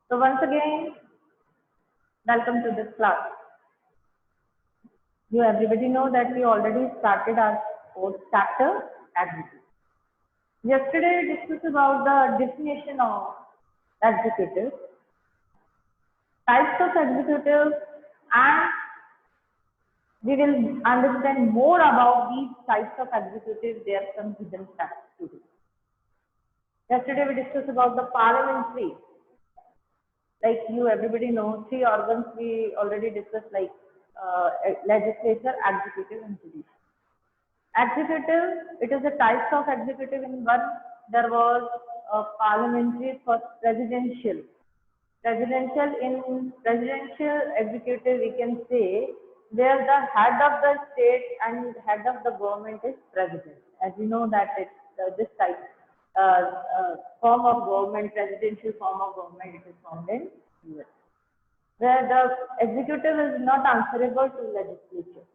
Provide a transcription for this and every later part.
So once again, welcome to this class. You everybody know that we already started our fourth chapter, executive. Yesterday we discussed about the definition of executive, types of executive, and we will understand more about these types of executive. There are some hidden facts to do. Yesterday we discussed about the parliamentary. Like you everybody know, three organs we already discussed, like legislature, executive, and judiciary. Executive, it is a types of executive. In one, there was a parliamentary, first presidential. In presidential executive, we can say where the head of the state and head of the government is president. As you know that this type form of government, presidential form of government, it is found in US, where the executive is not answerable to legislature.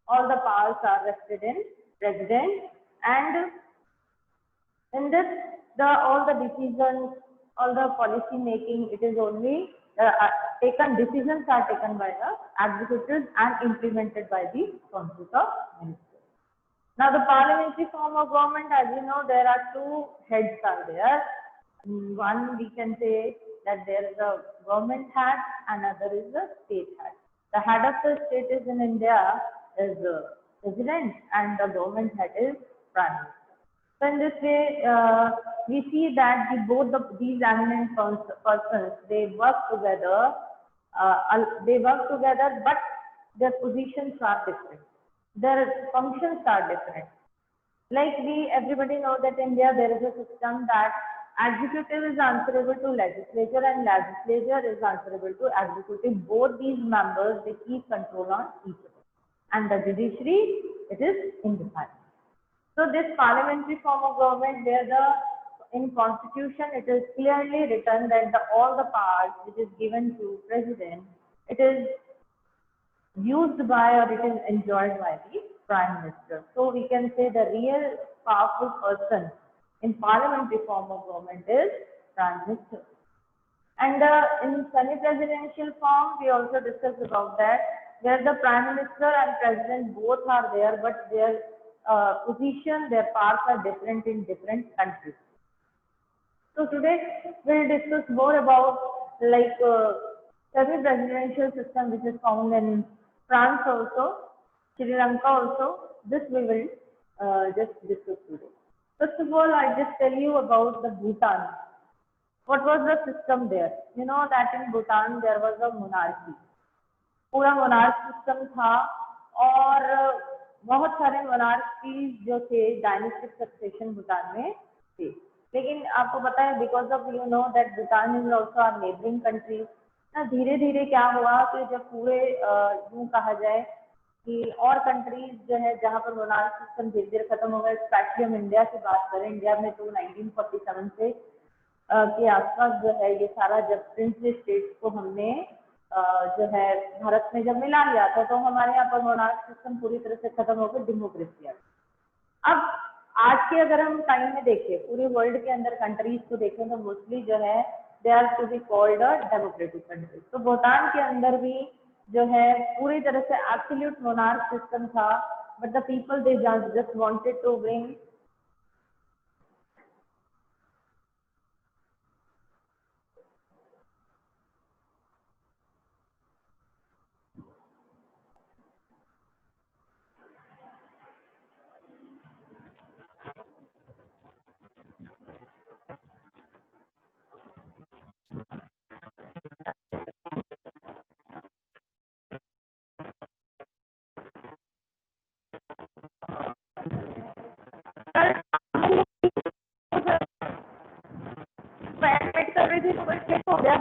All the powers are vested in president, and in this, all the decisions, all the policy making, it is only decisions are taken by the executives and implemented by the Council of Ministers. Now, the parliamentary form of government, as you know, there are two heads are there. One, we can say that there is a government head, another is a state head. The head of the state is in India is president, and the government head is prime minister. So in this way, we see that these eminent persons, they work together. But their positions are different. Their functions are different. Like everybody know that in India there is a system that executive is answerable to legislature and legislature is answerable to executive. Both these members, they keep control on each other. And the judiciary, it is independent. So this parliamentary form of government, where in constitution it is clearly written that all the powers which is given to president, it is used by or it is enjoyed by the prime minister. So we can say the real powerful person in parliamentary form of government is prime minister. And in semi-presidential form, we also discussed about that, where the prime minister and president both are there, but their position, their powers are different in different countries. So today we'll discuss more about like semi-presidential system which is found in France also, Sri Lanka also. This we will just discuss today. First of all, I just tell you about the Bhutan. What was the system there? You know that in Bhutan there was a monarchy. पूरा monarch system था और बहुत सारे monarchies जो थे dynastic succession Bhutan में थे. लेकिन आपको पता है because of you know that Bhutan is also our neighboring country. ना धीरे धीरे क्या हुआ कि जब पूरे यूँ कहा जाए कि और कंट्रीज जो है जहाँ पर मोनार्क सिस्टम धीरे धीरे खत्म हो गया, स्पेशली हम इंडिया की बात करें, इंडिया में तो 1947 से के आसपास जो है ये सारा जब प्रिंसली स्टेट्स को हमने जो है भारत में जब मिला लिया था तो हमारे यहाँ पर मोनार्क सिस्टम पूरी तरह से खत्म होकर डेमोक्रेसी आ गई. अब आज के अगर हम टाइम में देखें पूरे वर्ल्ड के अंदर कंट्रीज को देखें तो मोस्टली जो है they are to be called a democratic country. तो भूटान के अंदर भी जो है पूरी तरह से एब्सोल्यूट मोनार्क सिस्टम था, but the people they just wanted to bring कर रही थी तो बस चेक हो गया.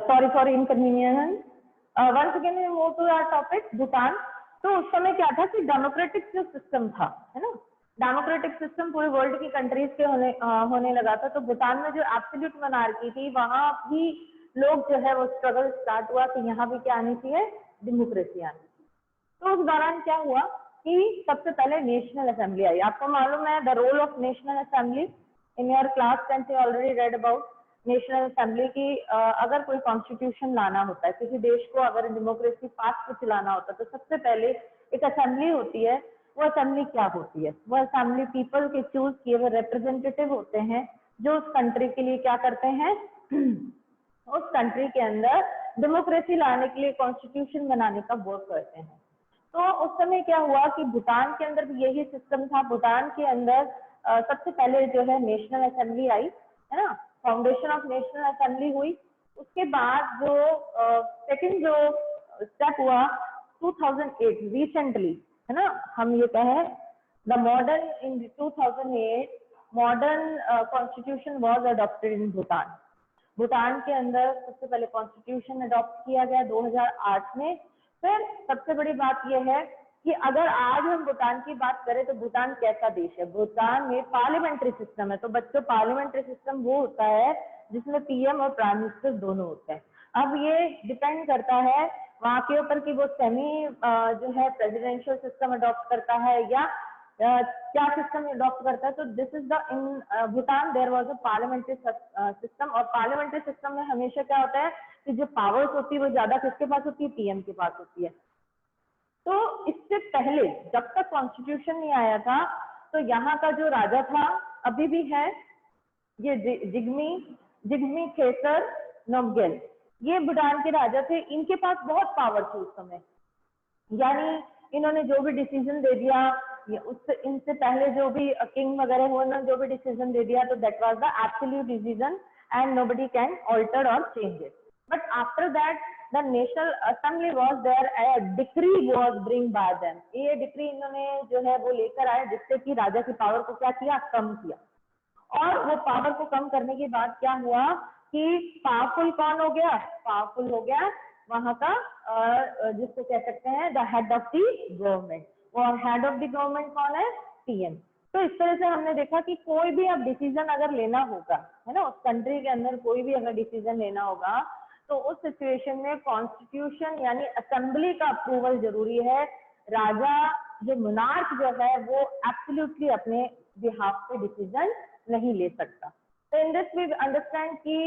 Sorry for inconvenience. Once again we move to our topic Bhutan. तो उस समय क्या था कि डेमोक्रेटिक जो सिस्टम था, है ना, डेमोक्रेटिक सिस्टम पूरे वर्ल्ड की कंट्रीज के होने लगा था, तो भूटान में जो एब्सोल्यूट मोनार्की थी वहां भी लोग जो है वो स्ट्रगल स्टार्ट हुआ कि यहाँ भी क्या आनी चाहिए, डेमोक्रेसी आनी चाहिए। तो उस दौरान क्या हुआ कि सबसे पहले नेशनल असेंबली आई। आपको मालूम है the role of national assembly, in your class 10th you already read about national assembly की। अगर कोई कॉन्स्टिट्यूशन लाना होता है, किसी देश को अगर डेमोक्रेसी पाथ पे चलाना होता है, तो सबसे पहले एक असेंबली होती है। वो असेंबली क्या होती है, वो असेंबली पीपल के चूज किए हुए रिप्रेजेंटेटिव होते हैं जो उस कंट्री के लिए क्या करते हैं उस कंट्री के अंदर डेमोक्रेसी लाने के लिए कॉन्स्टिट्यूशन बनाने का वर्क करते हैं। तो उस समय क्या हुआ कि भूटान के अंदर भी यही सिस्टम था। भूटान के अंदर सबसे पहले जो है नेशनल असेंबली आई, है ना, फाउंडेशन ऑफ नेशनल असेंबली हुई। उसके बाद जो सेकंड जो स्टेप हुआ 2008 रिसेंटली, है ना, हम ये कहें the modern in 2008 modern constitution was adopted in Bhutan. Bhutan के अंदर सबसे पहले कॉन्स्टिट्यूशन अडॉप्ट किया गया 2008 में। फिर सबसे बड़ी बात यह है कि अगर आज हम भूटान की बात करें तो भूटान कैसा देश है, भूटान में पार्लियामेंट्री सिस्टम है। तो बच्चों, पार्लियामेंट्री सिस्टम वो होता है जिसमें पीएम और प्राइम मिनिस्टर दोनों होते हैं। अब ये डिपेंड करता है वहां के ऊपर कि वो सेमी जो है प्रेसिडेंशियल सिस्टम अडॉप्ट करता है या क्या सिस्टम अडॉप्ट करता है। तो this is the in Bhutan there was a parliamentary system. और पार्लियामेंट्री सिस्टम में हमेशा क्या होता है कि जो पावर्स होती है वो ज्यादा किसके पास होती है, पीएम के पास होती है। तो इससे पहले जब तक कॉन्स्टिट्यूशन नहीं आया था तो यहाँ का जो राजा था, अभी भी है, ये जिग्मी खेसर नोमगेल, ये भूटान के राजा थे। इनके पास बहुत पावर थी उस समय, यानी इन्होंने जो भी डिसीजन दे दिया, उससे इनसे पहले जो भी किंग वगैरह हुए, उन्होंने जो भी डिसीजन दे दिया तो that was the absolute decision and nobody can alter और change it. But after that the national assembly was there, a decree was bring by them. ये डिक्री इन्होंने जो है वो लेकर आए जिससे कि राजा की पावर को क्या किया, कम किया। और वो पावर को कम करने के बाद क्या हुआ कि पावरफुल कौन हो गया, पावरफुल हो गया वहां का जिसको कह सकते हैं the head of the government. और हेड ऑफ द गवर्नमेंट कौन है, पीएम। तो इस तरह से हमने देखा कि कोई भी अब डिसीजन अगर लेना होगा, है ना, उस कंट्री के अंदर कोई भी अगर डिसीजन लेना होगा तो उस सिचुएशन में कॉन्स्टिट्यूशन यानी असेंबली का अप्रूवल जरूरी है। राजा जो मोनार्क जो है वो एब्सोल्युटली अपने बिहाफ पे डिसीजन नहीं ले सकता। तो इन दिस वी अंडरस्टैंड कि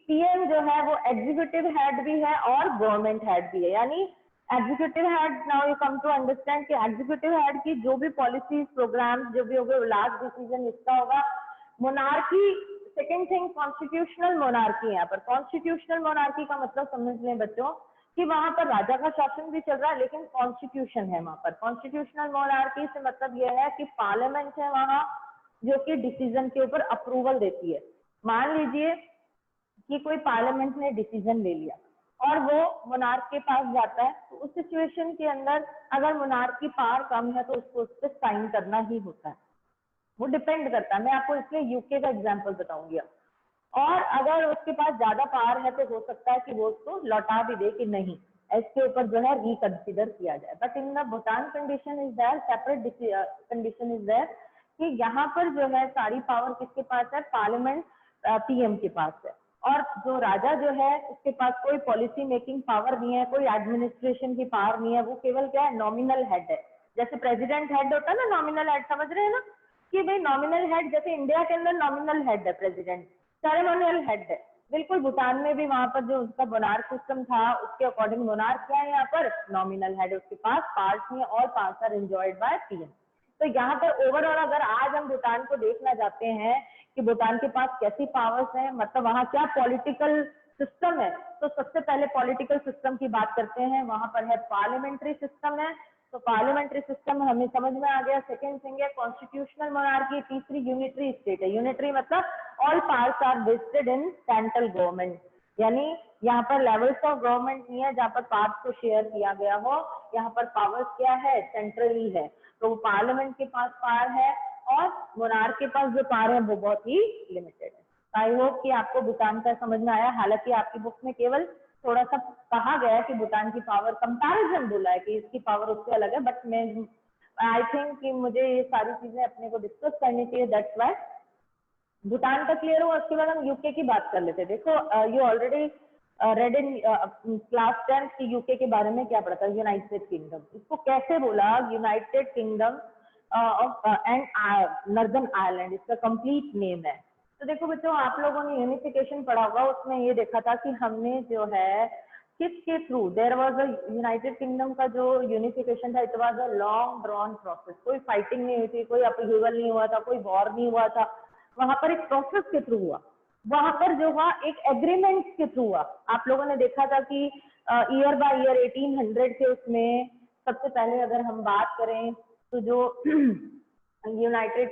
पीएम जो है वो एग्जीक्यूटिव हेड भी है और गवर्नमेंट हेड भी है। यानी executive head, now you come to understand कि एग्जीक्यूटिव हेड की जो भी पॉलिसीज प्रोग्राम जो भी होगा लास्ट डिसीजन इसका होगा। Monarchy, second thing constitutional monarchy. यहाँ पर कॉन्स्टिट्यूशनल मोनार्की का मतलब समझ लें बच्चों कि वहां पर राजा का शासन भी चल रहा है लेकिन कॉन्स्टिट्यूशन है वहां पर। कॉन्स्टिट्यूशनल मोनार्की से मतलब यह है कि पार्लियामेंट है वहां जो कि डिसीजन के ऊपर अप्रूवल देती है। मान लीजिए कि कोई पार्लियामेंट ने डिसीजन ले लिया और वो मोनार्क के पास जाता है, तो उस सिचुएशन के अंदर अगर मोनार्क की पावर कम है तो उसको उस पर साइन करना ही होता है। वो डिपेंड करता है, मैं आपको इसलिए यूके का एग्जांपल बताऊंगी। और अगर उसके पास ज्यादा पावर है तो हो सकता है कि वो उसको लौटा भी दे कि नहीं, इसके ऊपर जो है रिकंसिडर किया जाए। But in the Bhutan condition is there, separate condition is there कि यहाँ पर जो है सारी पावर किसके पास है, पार्लियामेंट पीएम के पास है। और जो राजा जो है उसके पास कोई पॉलिसी मेकिंग पावर नहीं है, कोई एडमिनिस्ट्रेशन की पावर नहीं है, वो केवल क्या है, नॉमिनल हेड है। जैसे प्रेसिडेंट हेड होता है ना, नॉमिनल हेड, समझ रहे हैं ना कि भाई नॉमिनल हेड, जैसे इंडिया के अंदर नॉमिनल हेड है प्रेसिडेंट, सेरेमोनियल हेड है। बिल्कुल भूटान में भी वहां पर जो उसका मोनार्क सिस्टम था उसके अकॉर्डिंग मोनार्क क्या है, यहाँ पर नॉमिनल हेड, उसके पास पार्ट्स नहीं है, all powers are enjoyed by PM. तो यहाँ पर ओवरऑल अगर आज हम भूटान को देखना चाहते हैं कि भूटान के पास कैसी पावर्स हैं, मतलब वहाँ क्या पॉलिटिकल सिस्टम है, तो सबसे पहले पॉलिटिकल सिस्टम की बात करते हैं। वहां पर है पार्लियामेंट्री सिस्टम है, तो पार्लियामेंट्री सिस्टम हमें समझ में आ गया। सेकेंड थिंग है कॉन्स्टिट्यूशनल मोनार्की। तीसरी यूनिटरी स्टेट है। यूनिटरी मतलब all powers are vested in central government, यानी यहाँ पर लेवल्स ऑफ गवर्नमेंट नहीं है जहाँ पर पावर्स को शेयर किया गया हो। यहाँ पर पावर्स क्या है, सेंट्रली है। तो पार्लियामेंट के पास पावर है और मोनार्क के पास जो पावर है वो बहुत ही लिमिटेड है। आई होप कि आपको भूटान का समझ में आया। हालांकि आपकी बुक में केवल थोड़ा सा कहा गया है कि भूटान की पावर कंपैरिजन बोला है कि इसकी पावर उससे अलग है, बट मैं आई थिंक कि मुझे ये सारी चीजें अपने को डिस्कस करनी चाहिए, दैट्स व्हाई। भूटान का क्लियर हुआ, उसके बाद हम यूके की बात कर लेते हैं। देखो you already red in class 10 की यूके के बारे में क्या पढ़ा था, यूनाइटेड किंगडम। इसको कैसे बोला, United kingdom of and Northern Ireland, इसका कंप्लीट नेम है। तो देखो बच्चों, आप लोगों ने यूनिफिकेशन पढ़ा होगा, उसमें ये देखा था कि हमने जो है किसके through, there was a United Kingdom का जो यूनिफिकेशन था, it was a long drawn process. कोई फाइटिंग नहीं हुई थी, कोई अपहीवल नहीं हुआ था, कोई वॉर नहीं हुआ था, वहां पर एक प्रोसेस के थ्रू हुआ। वहां पर जो हुआ एक एग्रीमेंट के थ्रू हुआ। आप लोगों ने देखा था कि ईयर बाय ईयर 1800 के उसमें सबसे पहले अगर हम बात करें तो जो यूनाइटेड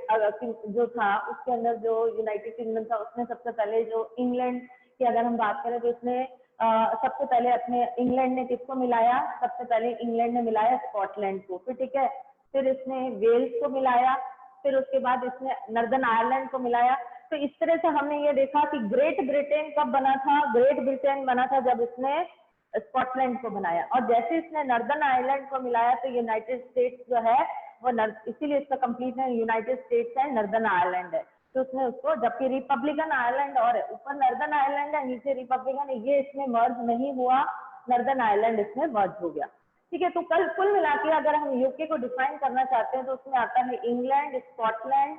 जो था उसके अंदर जो यूनाइटेड किंगडम था उसमें सबसे पहले जो इंग्लैंड की अगर हम बात करें तो इसमें सबसे पहले अपने इंग्लैंड ने किसको मिलाया, सबसे पहले इंग्लैंड ने मिलाया स्कॉटलैंड को, फिर ठीक है, फिर इसने वेल्स को मिलाया, फिर उसके बाद इसने नॉर्दर्न आयरलैंड को मिलाया। तो इस तरह से हमने ये देखा कि ग्रेट ब्रिटेन कब बना था, ग्रेट ब्रिटेन बना था जब इसने स्कॉटलैंड को बनाया, और जैसे इसने नॉर्दर्न आयरलैंड को मिलाया तो यूनाइटेड स्टेट्स जो है वो इसीलिए इसका कंप्लीट है यूनाइटेड स्टेट्स है, नॉर्दर्न आयरलैंड है। तो उसने उसको, जबकि रिपब्लिकन आयरलैंड और ऊपर नॉर्दर्न आयरलैंड है, नीचे रिपब्लिकन है, ये इसमें मर्ज नहीं हुआ, नॉर्दर्न आयरलैंड इसमें मर्ज हो गया। ठीक है, तो कल कुल मिला के अगर हम यूके को डिफाइन करना चाहते हैं तो उसमें आता है England, Scotland,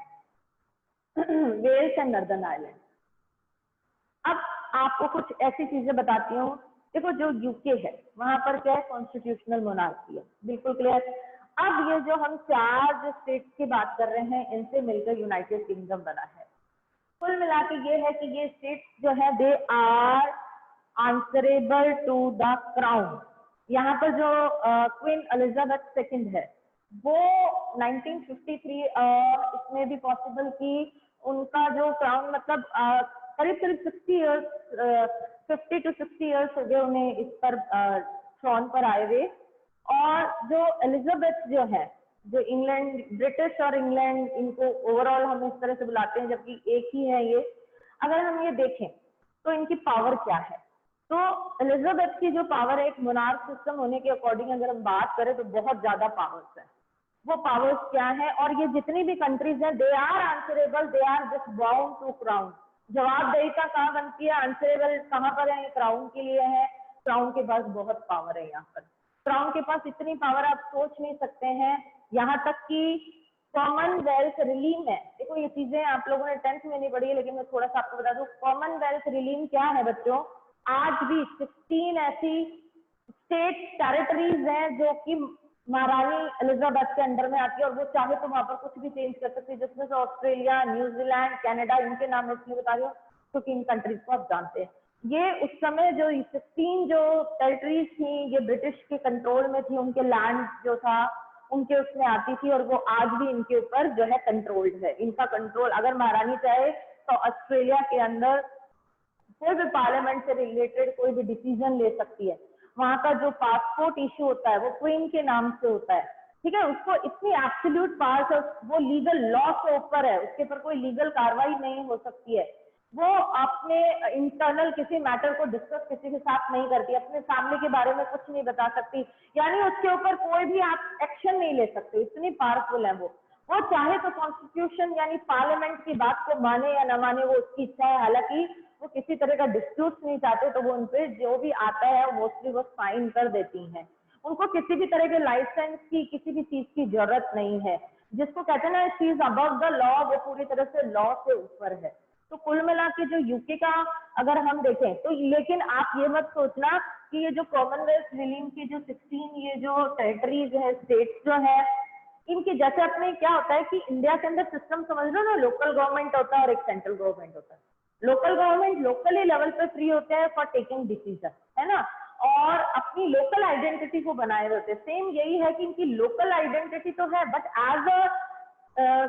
Wales and Northern Ireland. अब आपको कुछ ऐसी चीजें बताती हूँ। देखो जो यूके है वहां पर क्या है, कॉन्स्टिट्यूशनल मोनार्की है, बिल्कुल क्लियर। अब ये जो हम चार जो स्टेट्स की बात कर रहे हैं इनसे मिलकर यूनाइटेड किंगडम बना है। कुल मिला के ये है कि ये स्टेट्स जो है they are answerable to the crown. यहाँ पर जो क्वीन एलिजाबेथ सेकंड है वो 1953 इसमें भी पॉसिबल कि उनका जो क्राउन मतलब करीब करीब 60 इयर्स 50 to 60 इयर्स हो गए उन्हें इस पर थ्रोन पर आए हुए। और जो एलिजाबेथ जो है, जो इंग्लैंड, ब्रिटिश और इंग्लैंड इनको ओवरऑल हम इस तरह से बुलाते हैं जबकि एक ही है ये। अगर हम ये देखें तो इनकी पावर क्या है, तो एलिजाबेथ की जो पावर है एक मोनार्क सिस्टम होने के अकॉर्डिंग अगर हम बात करें तो बहुत ज्यादा पावर्स है। वो पावर्स क्या है, और ये जितनी भी कंट्रीज है they are answerable, they are just bound to crown. जवाबदेहिता कहाँ बनती है, आंसरेबल कहाँ पर है, क्राउन के लिए है। क्राउन के पास बहुत पावर है, यहाँ पर क्राउन के पास इतनी पावर आप सोच नहीं सकते हैं। यहाँ तक कि कॉमनवेल्थ रिलीम है, देखो ये चीजें आप लोगों ने 10th में नहीं पढ़ी है लेकिन मैं थोड़ा सा आपको बता दूं, कॉमनवेल्थ रिलीम क्या है बच्चों। आज भी 16 ऐसी स्टेट टेरिटरीज हैं जो कि महारानी एलिजाबेथ के अंडर में आती है, और वो चाहे तो वहां पर कुछ भी चेंज कर सकती है, जिसमें से ऑस्ट्रेलिया, न्यूजीलैंड, कनाडा, इनके नाम इसलिए बता रही हूँ क्योंकि इन कंट्रीज को आप जानते हैं। ये उस समय जो 16 जो टेरिटरीज थी ये ब्रिटिश के कंट्रोल में थी, उनके लैंड जो था उनके उसमें आती थी, और वो आज भी इनके ऊपर जो है कंट्रोल्ड है। इनका कंट्रोल अगर महारानी चाहे तो ऑस्ट्रेलिया के अंदर कोई भी पार्लियामेंट से रिलेटेड कोई भी डिसीजन ले सकती है। वहां का जो पासपोर्ट इश्यू होता है वो क्वीन के नाम से होता है, ठीक है। उसको इतनी एब्सोल्यूट पावर्स है, वो लीगल लॉ से ऊपर है, उसके ऊपर कोई लीगल कार्रवाई नहीं हो सकती है। वो अपने इंटरनल किसी मैटर को डिस्कस किसी के साथ नहीं करती, अपने फैमिली के बारे में कुछ नहीं बता सकती, यानी उसके ऊपर कोई भी आप एक्शन नहीं ले सकते, इतनी पावरफुल है वो चाहे तो कॉन्स्टिट्यूशन यानी पार्लियामेंट की बात को माने या न माने वो उसकी इच्छा है। हालांकि वो किसी तरह का डिस्प्यूट नहीं चाहते, तो वो उनपे जो भी आता है मोस्टली वो साइन कर देती हैं। उनको किसी भी तरह के लाइसेंस की किसी भी चीज की जरूरत नहीं है। जिसको कहते हैं ना चीज अबव द लॉ, वो पूरी तरह से लॉ से ऊपर है। तो कुल मिला के जो यूके का अगर हम देखें तो, लेकिन आप ये मत सोचना कि ये जो कॉमनवेल्थ रिलीम की जो 16 ये जो टेरिटरीज है, स्टेट्स जो है, इनके जैसे अपने क्या होता है कि इंडिया के अंदर सिस्टम समझ लो ना, लोकल गवर्नमेंट होता है और एक सेंट्रल गवर्नमेंट होता है। लोकल गवर्नमेंट लोकली लेवल पे फ्री होते हैं फॉर टेकिंग डिसीजन, है ना, और अपनी लोकल आइडेंटिटी को बनाए होते हैं। सेम यही है कि इनकी लोकल आइडेंटिटी तो है but as a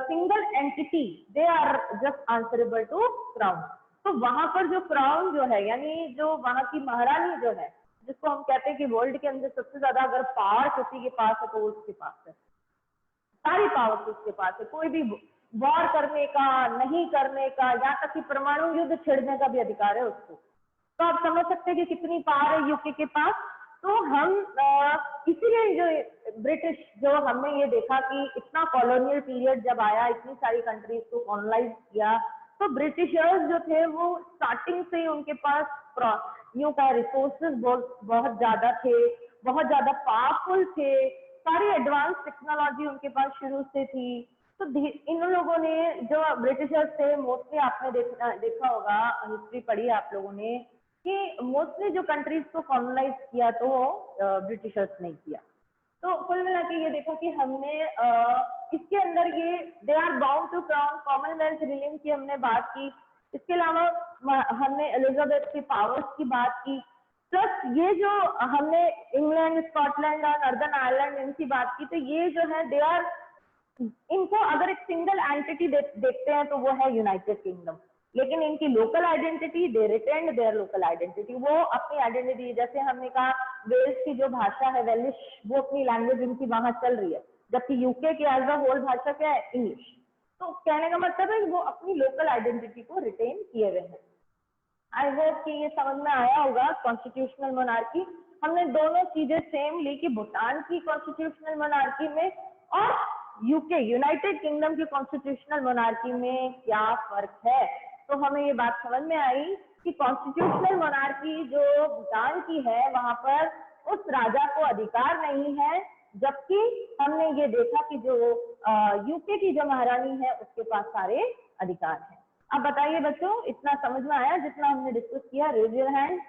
single entity they are just answerable to crown. तो वहां पर जो क्राउन जो है यानी जो वहां की महारानी जो है, जिसको हम कहते हैं कि वर्ल्ड के अंदर सबसे ज्यादा अगर पावर किसी के पास है तो वो उसके पास है, सारी पावर उसके पास है। कोई भी वॉर करने का, नहीं करने का, यहाँ तक कि परमाणु युद्ध छेड़ने का भी अधिकार है उसको। तो आप समझ सकते हैं कि कितनी पावर है यूके के पास। तो हम इसीलिए जो ब्रिटिश, जो हमने ये देखा कि इतना कॉलोनियल पीरियड जब आया, इतनी सारी कंट्रीज को कॉलोनाइज किया, तो ब्रिटिशर्स जो थे वो स्टार्टिंग से ही उनके पास यूं का रिसोर्सेज बहुत ज्यादा थे, बहुत ज्यादा पावरफुल थे, सारी एडवांस टेक्नोलॉजी उनके पास शुरू से थी। तो इन लोगों ने, जो ब्रिटिशर्स थे, मोस्टली आपने देखा होगा, हिस्ट्री पढ़ी आप लोगों ने, कि मोस्टली जो कंट्रीज को कॉलोनाइज किया तो ब्रिटिशर्स ने किया। तो कुल मिला के ये देखो कि हमने इसके अंदर ये they are bound to from commonwealth realm की हमने बात की। इसके अलावा हमने एलिजाबेथ की पावर्स की बात की, प्लस ये जो हमने इंग्लैंड, स्कॉटलैंड और नॉर्दर्न आयरलैंड इनकी बात की। तो ये जो है दे आर, इनको अगर एक सिंगल एंटिटी देखते हैं तो वो है यूनाइटेड किंगडम, लेकिन इनकी local identity, they retained their local identity, वो अपनी आइडेंटिटी, जैसे हमने कहा वेल्स की जो भाषा है वेलिश, वो अपनी लैंग्वेज इनकी वहां चल रही है, जबकि यूके की एज अ होल भाषा क्या है, इंग्लिश। तो कहने का मतलब है वो अपनी लोकल आइडेंटिटी को रिटेन किए हुए हैं। आई होप कि ये समझ में आया होगा। कॉन्स्टिट्यूशनल मोनार्की हमने दोनों चीजें सेम ली कि भूटान की कॉन्स्टिट्यूशनल मोनार्की में और यूके, यूनाइटेड किंगडम की कॉन्स्टिट्यूशनल मोनार्की में क्या फर्क है। तो हमें ये बात समझ में आई कि कॉन्स्टिट्यूशनल मोनार्की जो भूटान की है, वहां पर उस राजा को अधिकार नहीं है, जबकि हमने ये देखा कि जो यूके की जो महारानी है उसके पास सारे अधिकार हैं। अब बताइए बच्चों, इतना समझ में आया जितना हमने डिस्कस किया? Raise your hand.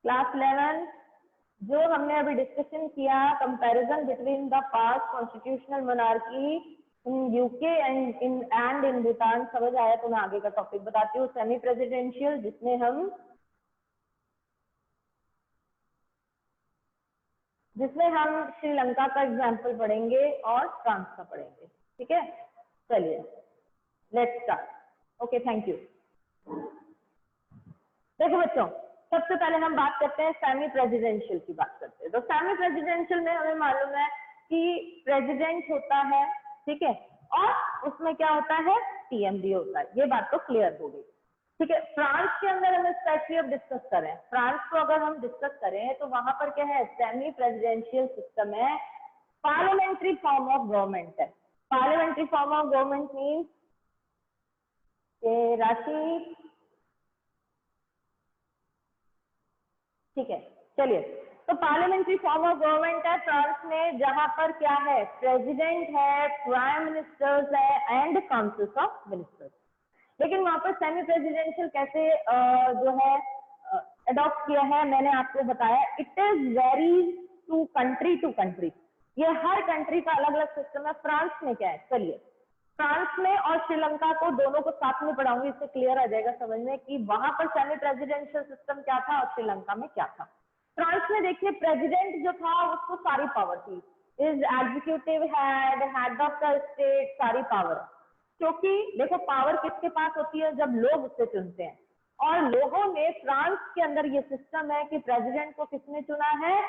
क्लास 11 जो हमने अभी डिस्कशन किया, comparison between the past constitutional monarchy in UK and in Bhutan, समझ आया तो मैं आगे का टॉपिक बताती हूँ, सेमी प्रेसिडेंशियल, जिसमें हम श्रीलंका का एग्जाम्पल पढ़ेंगे और फ्रांस का पढ़ेंगे। ठीक है, चलिए let's start. Okay, thank you. देखो बच्चों, सबसे पहले हम बात करते हैं सेमी प्रेसिडेंशियल की बात करते हैं। तो सेमी प्रेसिडेंशियल में हमें मालूम है कि प्रेसिडेंट होता है, ठीक है, और उसमें क्या होता है, पीएम भी होता है। ये बात तो क्लियर हो गई। ठीक है, फ्रांस के अंदर हम स्पेशली अब डिस्कस करें, फ्रांस को अगर हम डिस्कस करें तो वहां पर क्या है, सेमी प्रेसिडेंशियल सिस्टम है, पार्लियामेंट्री फॉर्म ऑफ गवर्नमेंट है। Parliamentary form of government means राशि, ठीक है, चलिए, तो पार्लियामेंट्री फॉर्म ऑफ गवर्नमेंट है फ्रांस में, जहां पर क्या है, प्रेसिडेंट है, प्राइम मिनिस्टर्स है एंड काउंसिल ऑफ मिनिस्टर्स। लेकिन वहां पर सेमी प्रेसिडेंशियल कैसे जो है अडॉप्ट किया है, मैंने आपको बताया, it is very to country. ये हर कंट्री का अलग अलग सिस्टम है। फ्रांस में क्या है, चलिए, फ्रांस में और श्रीलंका को दोनों को साथ में पढ़ाऊंगी, इससे क्लियर आ जाएगा समझ में कि वहां पर सेमी प्रेसिडेंशियल सिस्टम क्या था और श्रीलंका में क्या था। फ्रांस में देखिए, प्रेसिडेंट जो था उसको सारी पावर थी, is executive head of the state, सारी पावर। क्योंकि देखो, पावर किसके पास होती है, जब लोग उससे चुनते हैं, और लोगों ने, फ्रांस के अंदर ये सिस्टम है कि प्रेसिडेंट को किसने चुना है,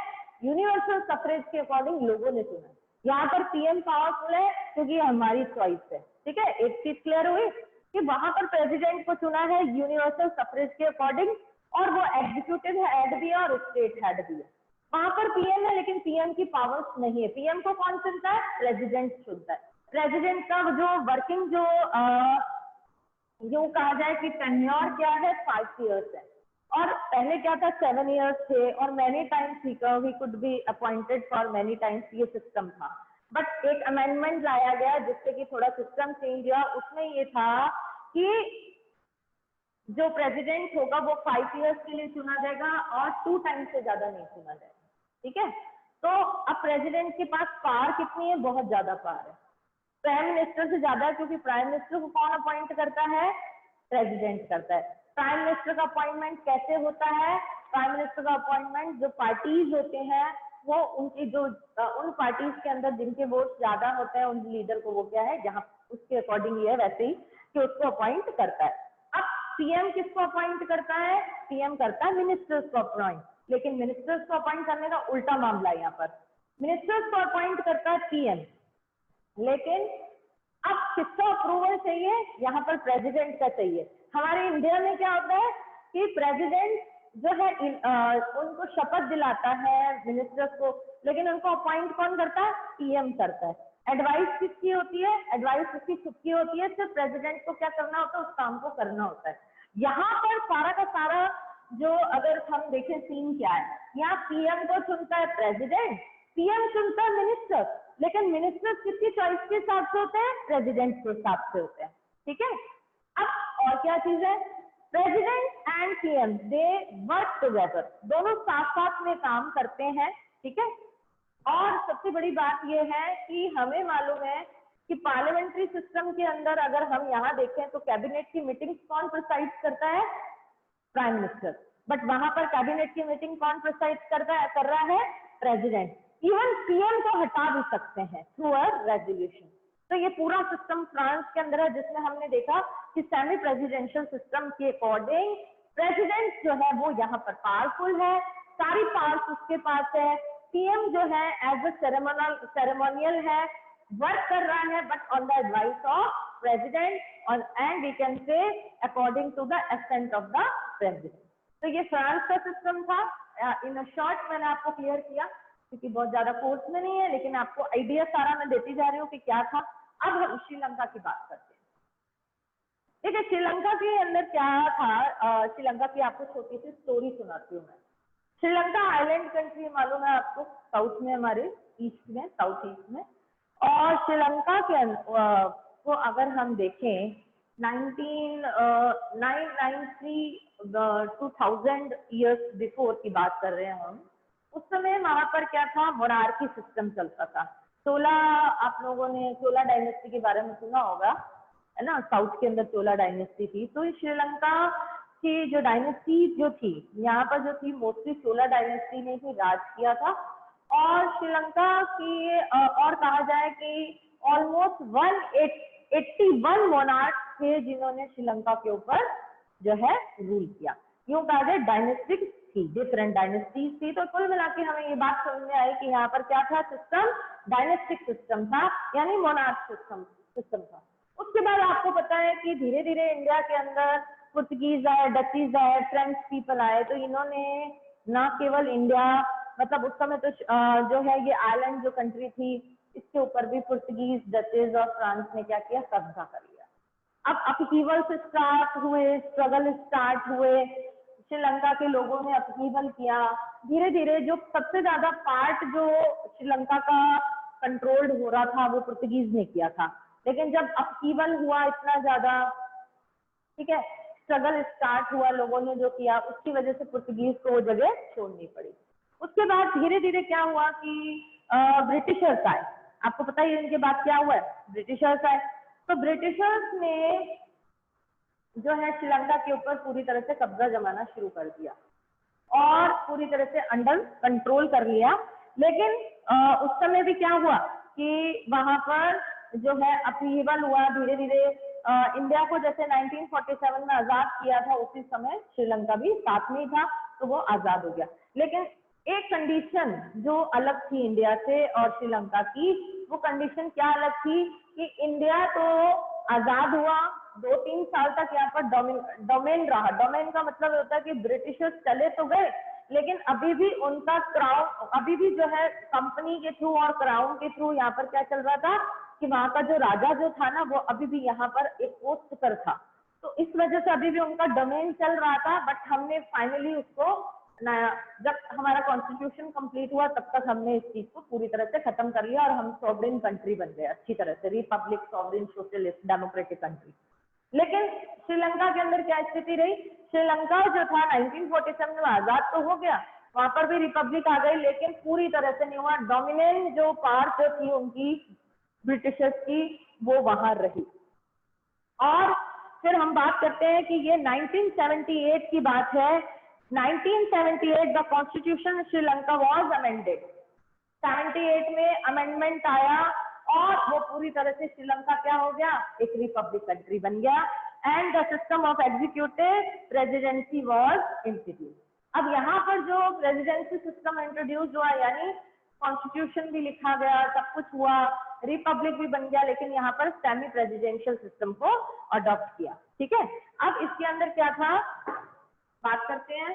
यूनिवर्सल सफरेज के अकॉर्डिंग लोगों ने चुना है। यहाँ पर पीएम पावरफुल है क्योंकि हमारी चॉइस है। ठीक है, एक चीज क्लियर हुई कि वहां पर प्रेसिडेंट को चुना है यूनिवर्सल सफरेज के अकॉर्डिंग, और वो एग्जीक्यूटिव हेड भी है और स्टेट हेड भी है। वहां पर पीएम है, लेकिन पीएम की पावर्स नहीं है। पीएम को कौन चुनता है, प्रेसिडेंट चुनता है। प्रेसिडेंट का जो वर्किंग, जो यूं कहा जाए कि टेन्योर क्या है, 5 इयर्स है, और पहले क्या था, 7 इयर्स थे, और many times he could be appointed for many times, ये सिस्टम था। बट एक अमेंडमेंट लाया गया जिससे कि थोड़ा सिस्टम चेंज हुआ। उसमें ये था कि जो प्रेसिडेंट होगा वो 5 इयर्स के लिए चुना जाएगा और 2 टाइम से ज्यादा नहीं चुना जाएगा। ठीक है, तो अब प्रेसिडेंट के पास पावर कितनी है, बहुत ज्यादा पावर है, प्राइम मिनिस्टर से ज्यादा है, क्योंकि प्राइम मिनिस्टर को कौन अपॉइंट करता है, प्रेसिडेंट करता है। प्राइम मिनिस्टर का अपॉइंटमेंट कैसे होता है, प्राइम मिनिस्टर का अपॉइंटमेंट जो पार्टीज होते हैं वो उनकी जो उन पार्टीज के अंदर जिनके वोट ज्यादा होते हैं, उन लीडर को वो क्या है, जहां उसके अकॉर्डिंग ये है वैसे ही कि उसको अपॉइंट करता है। अब पीएम किसको अपॉइंट करता है, पीएम करता है मिनिस्टर्स को अपॉइंट, लेकिन मिनिस्टर्स को अपॉइंट करने का उल्टा मामला है। यहाँ पर मिनिस्टर्स को अपॉइंट करता है पीएम, लेकिन अब किसका अप्रूवल चाहिए, यहाँ पर प्रेसिडेंट का चाहिए। हमारे इंडिया में क्या होता है, कि प्रेसिडेंट जो है उनको शपथ दिलाता है मिनिस्टर्स को, लेकिन उनको अपॉइंट कौन करता है? पीएम करता है। एडवाइस किसकी होती है? एडवाइस उसकी खुद की होती है, सिर्फ प्रेसिडेंट को क्या करना होता है? उस काम को करना होता है। यहाँ पर सारा का सारा जो अगर हम देखें सीन क्या है, यहाँ पीएम को चुनता है प्रेसिडेंट, पीएम चुनता है मिनिस्टर, लेकिन मिनिस्टर किसकी चॉइस के हिसाब से होते हैं? प्रेसिडेंट के हिसाब से होते हैं। ठीक है, अब और क्या चीज है? President and PM they work together, दोनों साथ साथ में काम करते हैं। ठीक है, और सबसे बड़ी बात यह है कि हमें मालूम है कि पार्लियामेंट्री सिस्टम के अंदर अगर हम यहाँ देखें तो कैबिनेट की मीटिंग कौन प्रिसाइड करता है? Prime minister. बट वहां पर कैबिनेट की मीटिंग कौन प्रिसाइड कर रहा है? प्रेसिडेंट। इवन पीएम को हटा भी सकते हैं थ्रू अ रेजोल्यूशन। तो ये पूरा सिस्टम फ्रांस के अंदर है, जिसमें हमने देखा कि सेमी प्रेसिडेंशियल सिस्टम के अकॉर्डिंग प्रेसिडेंट जो है वो यहाँ पर पावरफुल है, सारी पावर्स उसके पास है। पीएम जो है एज अ सेरेमोनियल है, वर्क कर रहा है, but on the advice of president और and we can say according to the assent of the president. तो ये फ्रांस का सिस्टम था। इन अ शॉर्ट मैंने आपको क्लियर किया, क्योंकि बहुत ज्यादा कोर्स में नहीं है, लेकिन आपको आइडिया सारा मैं देती जा रही हूँ कि क्या था। अब हम श्रीलंका की बात करते हैं। ठीक है, श्रीलंका के अंदर क्या था? श्रीलंका की आपको छोटी सी स्टोरी सुनाती हूँ मैं। श्रीलंका आइलैंड कंट्री मालूम है आपको, साउथ में, हमारे ईस्ट में, साउथ ईस्ट में। और श्रीलंका के को अगर हम देखें 1993 2000 ईयर्स बिफोर की बात कर रहे हैं हम, उस समय वहां पर क्या था? मोनार्की सिस्टम चलता था। चोला, आप लोगों ने चोला डायनेस्टी के बारे में सुना होगा, है ना? साउथ के अंदर चोला डायनेस्टी थी। तो श्रीलंका की जो डायनेस्टी जो थी यहाँ पर जो थी, मोस्टली चोला डायनेस्टी ने ही राज किया था। और श्रीलंका की और कहा जाए कि ऑलमोस्ट 181 मोनार्क थे जिन्होंने श्रीलंका के ऊपर जो है रूल किया। यूं कहा जाए डायनेस्टिक थी, डिफरेंट डायनेस्टीज थी। तो कुल मिला के हमें ये बात समझ में आई कि यहाँ पर क्या था? सिस्टम डायनेस्टिक सिस्टम था, यानी मोनार्क सिस्टम था। उसके बाद आपको पता है कि धीरे धीरे इंडिया के अंदर पुर्तगीज आए, डचीज आए, फ्रेंच पीपल आए। तो इन्होंने न केवल इंडिया, मतलब उस समय तो जो है ये आइलैंड जो कंट्री थी, इसके ऊपर भी पुर्तगीज, डचेज और फ्रांस ने क्या किया? कब्जा कर लिया। अब अपहीवल्स स्टार्ट हुए, स्ट्रगल स्टार्ट हुए, श्रीलंका के लोगों ने अपहीवल किया। धीरे धीरे जो सबसे ज्यादा पार्ट जो श्रीलंका का कंट्रोल्ड हो रहा था वो पुर्तगीज ने किया था। लेकिन जब अपहीवल हुआ इतना ज्यादा, ठीक है, स्ट्रगल स्टार्ट हुआ, लोगों ने जो किया, उसकी वजह से पुर्तगीज को वो जगह छोड़नी पड़ी। उसके बाद धीरे धीरे क्या हुआ कि ब्रिटिशर्स आए। आपको पता ही इनके बाद क्या हुआ है? ब्रिटिशर्स आए। तो ब्रिटिशर्स ने जो है श्रीलंका के ऊपर पूरी तरह से कब्जा जमाना शुरू कर दिया और पूरी तरह से अंडर कंट्रोल कर लिया। लेकिन उस समय भी क्या हुआ कि वहां पर जो है अपहीवल हुआ। धीरे धीरे इंडिया को जैसे 1947 में आजाद किया था, उसी समय श्रीलंका भी साथ में था, तो वो आजाद हो गया। लेकिन एक कंडीशन जो अलग थी इंडिया से और श्रीलंका की, वो कंडीशन क्या अलग थी कि इंडिया तो आजाद हुआ, 2-3 साल तक यहाँ पर डोमेन रहा। डोमेन का मतलब होता है कि ब्रिटिशर्स चले तो गए, लेकिन अभी भी उनका क्राउन, अभी भी जो है कंपनी के थ्रू और क्राउन के थ्रू यहाँ पर क्या चल रहा था कि वहां का जो राजा जो था ना, वो अभी भी यहाँ पर एक पोस्ट पर था। तो इस वजह से अभी भी उनका डोमेन चल रहा था। बट हमने फाइनली उसको जब हमारा कॉन्स्टिट्यूशन कंप्लीट हुआ तब तक हमने इस चीज को पूरी तरह से खत्म कर लिया और हम सॉवरेन कंट्री बन गए अच्छी तरह से, Republic, sovereign, socialist, democratic country. लेकिन श्रीलंका के अंदर क्या स्थिति रही? श्रीलंका जो था 1947 में आजाद तो हो गया, वहां पर भी रिपब्लिक आ गई, लेकिन पूरी तरह से नहीं हुआ। डोमिनेंट जो पावर जो थी उनकी, ब्रिटिशर्स की, वो वहां रही। और फिर हम बात करते हैं कि ये 1978 की बात है। 1978 the constitution Sri Lanka was amended. 78 में अमेंडमेंट आया और वो पूरी तरह से श्रीलंका क्या हो गया? एक रिपब्लिक कंट्री बन गया। And the system of executive presidency was introduce. अब यहाँ पर जो प्रेसिडेंसी सिस्टम इंट्रोड्यूस हुआ, यानी कॉन्स्टिट्यूशन भी लिखा गया, सब कुछ हुआ, रिपब्लिक भी बन गया, लेकिन यहाँ पर सेमी प्रेसिडेंशियल सिस्टम को अडॉप्ट किया। ठीक है, अब इसके अंदर क्या था बात करते हैं।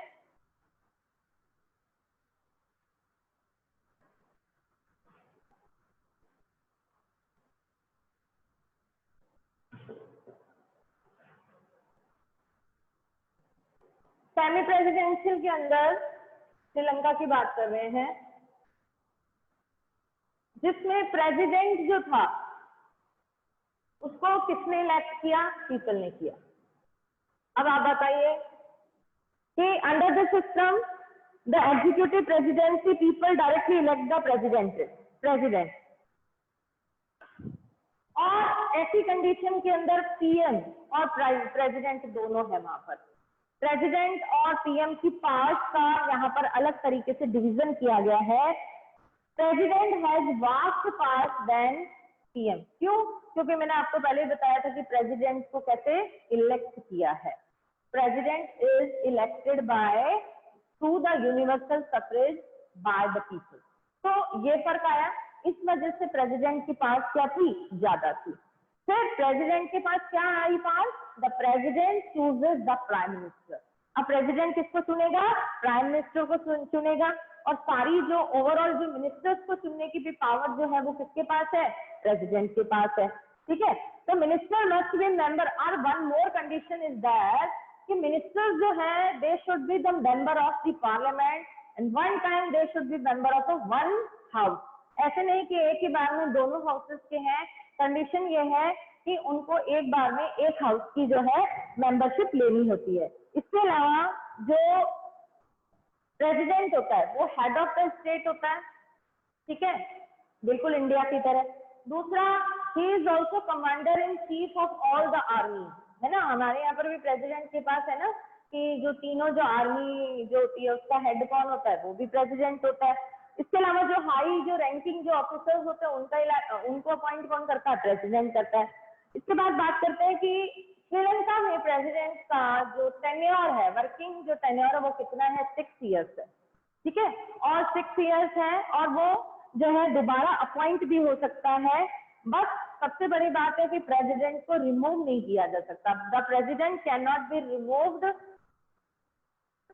सेमी प्रेसिडेंशियल के अंदर श्रीलंका की बात कर रहे हैं, जिसमें प्रेसिडेंट जो था उसको किसने इलेक्ट किया? पीपल ने किया। अब आप बताइए कि under the system the executive presidency people directly elect the president, और ऐसी कंडीशन के अंदर पीएम और प्रेसिडेंट दोनों है। वहां पर प्रेसिडेंट और पीएम की पावर्स का यहाँ पर अलग तरीके से डिवीजन किया गया है। President has vast powers than PM. क्यों? क्योंकि मैंने आपको पहले ही बताया था कि प्रेसिडेंट को कैसे इलेक्ट किया है। President is elected by through the universal suffrage by the people. तो ये फर्क आया, इस वजह से प्रेसिडेंट की पावर्स क्या थी? ज्यादा थी। फिर प्रेसिडेंट के पास क्या आई power? The president chooses the prime minister. अब प्रेसिडेंट किसको चुनेगा? प्राइम मिनिस्टर को चुनेगा। और सारी जो ओवरऑल जो मिनिस्टर्स को चुनने की भी पावर जो है वो किसके पास है? प्रेसिडेंट के पास है। ठीक है, तो मिनिस्टर मस्ट बी मेंबर। और one more condition is that कि मिनिस्टर्स जो है they should be the member of the parliament and one time they should be member of one house. ऐसे नहीं कि एक ही बार में दोनों हाउसेस के हैं। कंडीशन ये है कि उनको एक बार में एक हाउस की जो है मेंबरशिप लेनी होती है। इसके अलावा जो प्रेसिडेंट होता है वो हेड ऑफ द स्टेट होता है। ठीक है, बिल्कुल इंडिया की तरह। दूसरा, he is also commander in chief of all the army, है ना। हमारे यहाँ पर भी प्रेसिडेंट के पास है ना कि जो तीनों जो आर्मी जो होती है उसका हेड कौन होता है? वो भी प्रेसिडेंट होता है। इसके अलावा जो हाई जो रैंकिंग जो ऑफिसर्स होते हैं उनको अपॉइंट कौन करता है? प्रेसिडेंट करता है। इसके बाद बात करते हैं कि श्रीलंका में प्रेसिडेंट का जो टेन्योर है, वर्किंग जो टेन्योर है वो कितना है? 6 ईयर्स है। ठीक है, और 6 ईयर्स है और वो जो है दोबारा अपॉइंट भी हो सकता है। बस सबसे बड़ी बात है कि प्रेसिडेंट को रिमूव नहीं किया जा सकता। The president can not be removed.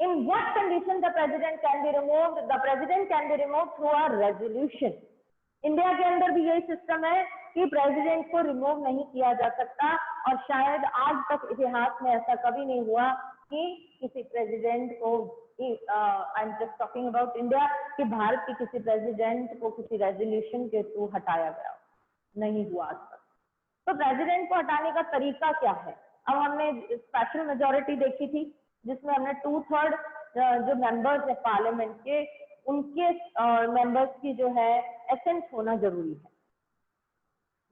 In what condition the president can be removed? The president can be removed through a resolution. India के अंदर भी यही सिस्टम है कि प्रेसिडेंट को रिमूव नहीं किया जा सकता, और शायद आज तक इतिहास में ऐसा कभी नहीं हुआ कि किसी प्रेसिडेंट को, I am just talking about India, कि भारत के किसी प्रेसिडेंट को किसी रेजोल्यूशन के थ्रू हटाया गया, नहीं हुआ आज तक। तो प्रेसिडेंट को हटाने का तरीका क्या है? अब हमने स्पेशल मेजोरिटी देखी थी जिसमें हमने 2/3 जो मेंबर्स है पार्लियामेंट के, उनके मेंबर्स की जो है एसेंट होना जरूरी है।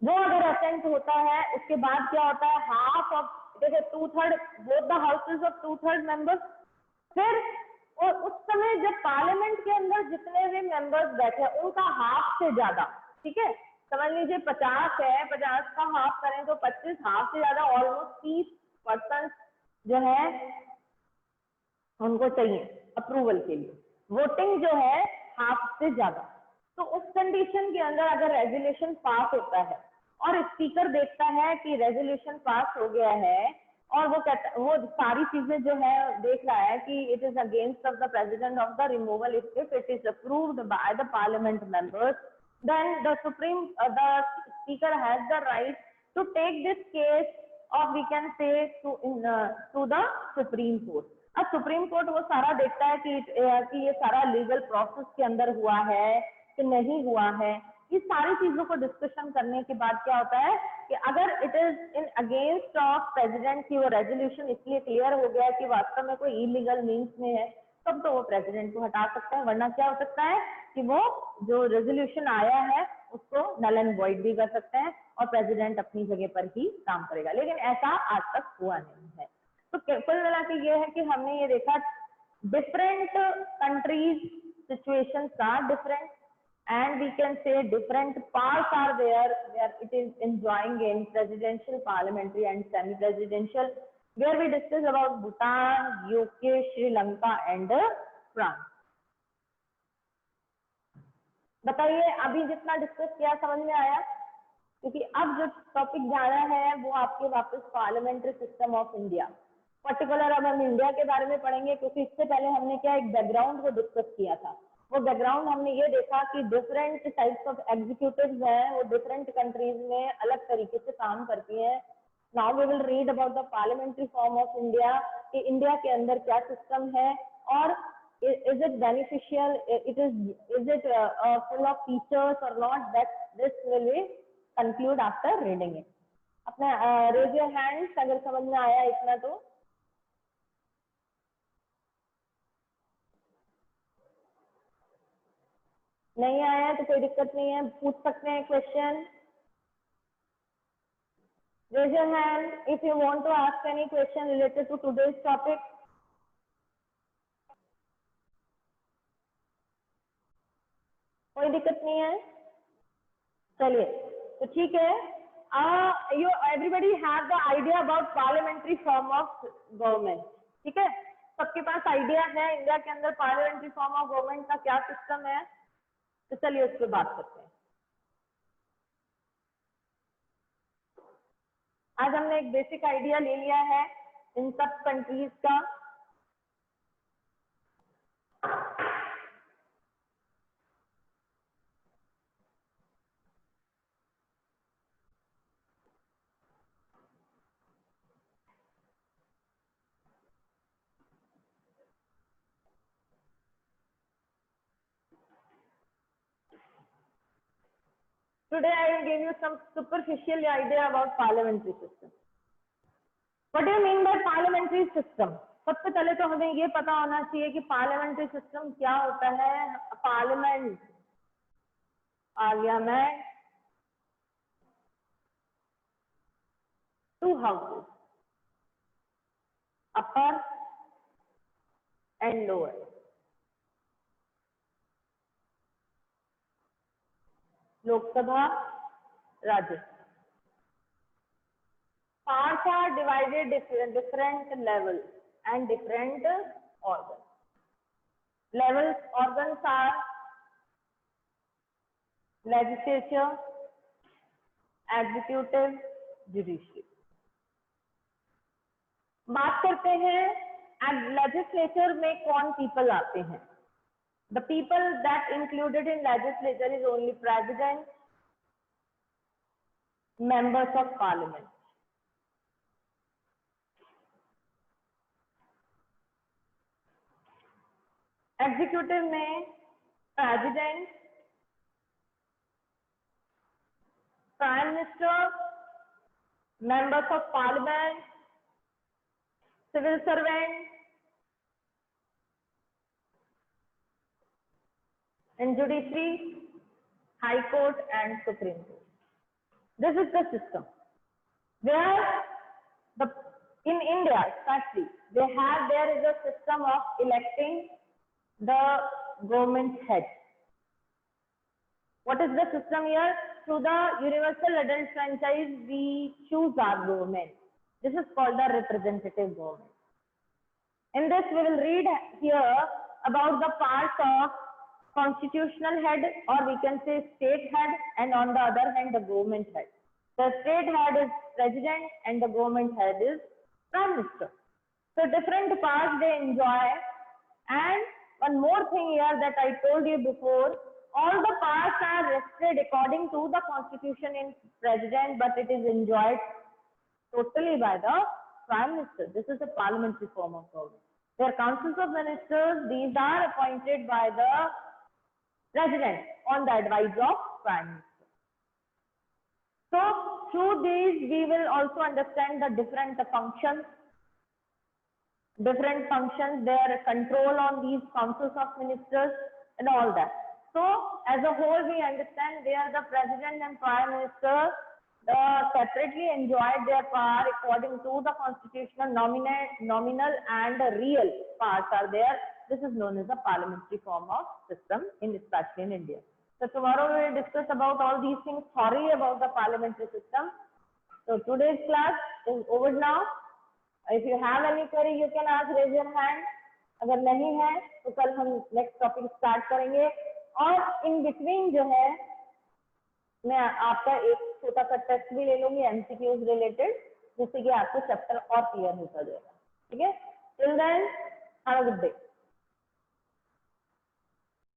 वो अगर एसेंट होता है उसके बाद क्या होता है? हाफ ऑफ, देखो 2/3 both the houses of 2/3 members. फिर और उस समय जब पार्लियामेंट के अंदर जितने भी मेंबर्स बैठे हैं उनका हाफ से ज्यादा, ठीक है, समझ लीजिए 50 है, 50 का हाफ करें तो 25, हाफ से ज्यादा ऑलमोस्ट 30% जो है उनको चाहिए अप्रूवल के लिए। वोटिंग जो है हाफ से ज्यादा। तो उस कंडीशन के अंदर अगर रेजोल्यूशन पास होता है और स्पीकर देखता है कि रेजोल्यूशन पास हो गया है और वो कहता, वो सारी चीजें जो है देख रहा है कि it is against of the president of the removal if it is approved by the parliament members, then the speaker has the right to take this case और we can say to the supreme court. अब supreme court वो सारा देखता है कि ये सारा legal process के अंदर हुआ है कि नहीं हुआ है। इस सारी चीजों को डिस्कशन करने के बाद क्या होता है कि अगर it is in against of president की वो रेजोल्यूशन इसलिए क्लियर हो गया कि वास्तव में कोई इलीगल मीन्स में है, तब तो वो प्रेसिडेंट को हटा सकता है। वरना क्या हो सकता है कि वो जो रेजोल्यूशन आया है उसको नल एंड वॉइड भी कर सकते हैं और प्रेसिडेंट अपनी जगह पर ही काम करेगा। लेकिन ऐसा आज तक हुआ नहीं है। तो कुल मिला के ये है कि हमने ये देखा different countries situations are different and we can say different parts are there where it is enjoying in presidential, parliamentary and semi-presidential, where we discuss about Bhutan, UK, Sri Lanka and France. बताइए अभी जितना discuss किया समझ में आया? क्योंकि अब जो टॉपिक जाना है वो आपके वापस parliamentary system of India, particular अब हम इंडिया के बारे में पढ़ेंगे, क्योंकि इससे पहले हमने क्या एक बैकग्राउंड को डिस्कस किया था। वो बैकग्राउंड हमने ये देखा कि डिफरेंट टाइप्स ऑफ एग्जीक्यूटिव्स हैं, वो डिफरेंट कंट्रीज में अलग तरीके से काम करती हैं। Now we will read about the parliamentary form of India, कि इंडिया के अंदर क्या सिस्टम है और is it beneficial, is it full of features or not, that this will be conclude after reading it. अपने raise your hands अगर समझ में आया इतना तो। नहीं आया तो कोई दिक्कत नहीं है, पूछ सकते हैं question. Raise your hand if you want to ask any question related to today's topic. कोई दिक्कत नहीं है, चलिए तो ठीक है। You everybody have the idea about parliamentary form of government, ठीक है, सबके पास आइडिया है इंडिया के अंदर पार्लियामेंट्री फॉर्म ऑफ गवर्नमेंट का क्या सिस्टम है। तो चलिए उस पर बात करते हैं। आज हमने एक बेसिक आइडिया ले लिया है इन सब कंट्रीज का। Today I will give you some superficial idea about parliamentary system. What do you mean by parliamentary system? सबसे पहले तो हमें ये पता होना चाहिए कि पार्लियामेंट्री सिस्टम क्या होता है। Parliament, parliament, to houses, upper and lower, Lok Sabha, Rajya Sabha. Parts are divided different levels and different organs. Organs are legislature, executive, judiciary. बात करते हैं लेजिस्लेचर में कौन पीपल आते हैं। The people that included in legislature is only president, members of parliament. Executive में president, prime minister, members of parliament, civil servant, in judiciary, high court and supreme court. This is the system where in India especially there is a system of electing the government head. What is the system here? Through the universal adult franchise we choose our government. This is called the representative government. In this we will read here about the parts of constitutional head, or we can say state head, and on the other hand the government head. The state head is president and the government head is prime minister. So different parts they enjoy. And one more thing here that I told you before, all the parts are vested according to the constitution in president, but it is enjoyed totally by the prime minister. This is a parliamentary form of government. There are councils of ministers, these are appointed by the president on the advice of prime minister. So through these we will also understand the different functions, their control on these councils of ministers and all that. So as a whole we understand where the president and prime minister separately enjoyed their power according to the constitutional nominal and real parts are there. This is known as the parliamentary form of system, especially in India. So tomorrow we will discuss about all these things thoroughly about the parliamentary system. So today's class is over now. If you have any query, you can ask, raise your hand. अगर नहीं है तो कल हम next topic start करेंगे। और in between जो है मैं आपका एक छोटा सा टेस्ट भी ले लूंगी एमसीक्यूज रिलेटेड, जिससे कि आपको चैप्टर और क्लियर होता जाएगा। ठीक है, till then have a good day.